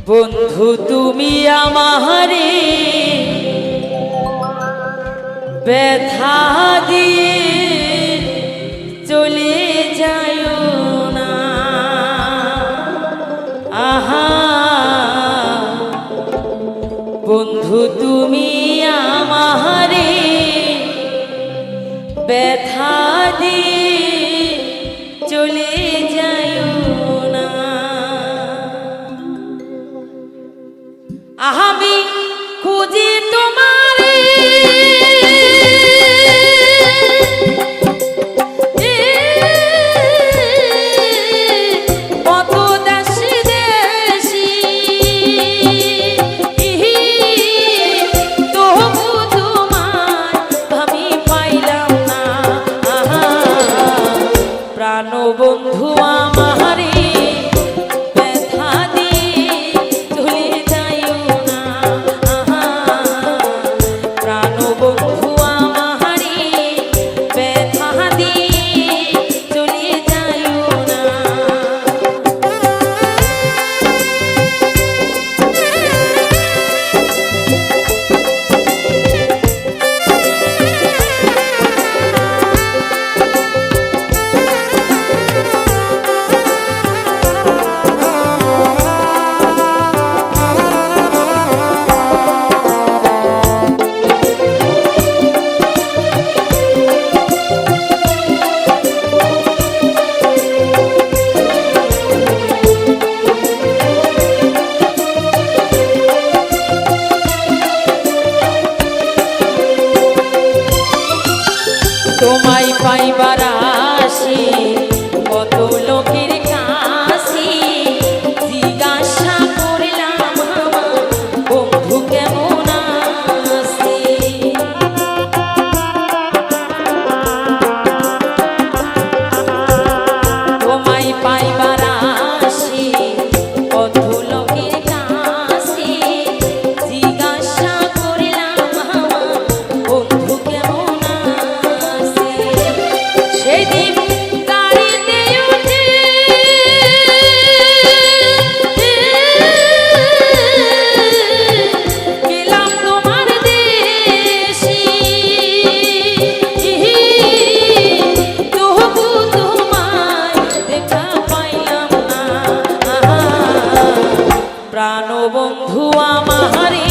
বন্ধু তুমি আমারে ব্যথা দিয়ে চলে যায়ো না। আহা বন্ধু তুমি আমারে ব্যথা দিয়ে চলে যায়ো না। আমি খুঁজি তোমারে কত দেশে দেশি, তবু তোমায় আমি পাইলাম না। প্রাণ বন্ধু আমারে ব্যথা দিয়ে চলে যাইও না। প্রাণ বন্ধু আমারে ব্যথা দিয়ে চলে যাইও না। তোমায় পাইবার আসি কত লোকের কাছে, জিজ্ঞাসা করলাম আমার বন্ধু কেমন আছে। তোমায় পাইবার আসি কত লোকের কাছে, জিজ্ঞাসা করলাম আমার বন্ধু কেমন আছে। সেদিন গাড়িতে উঠে গেলাম তোমার দেশে, তবু তোমায় দেখা পাইলাম না। প্রাণ বন্ধু আমারে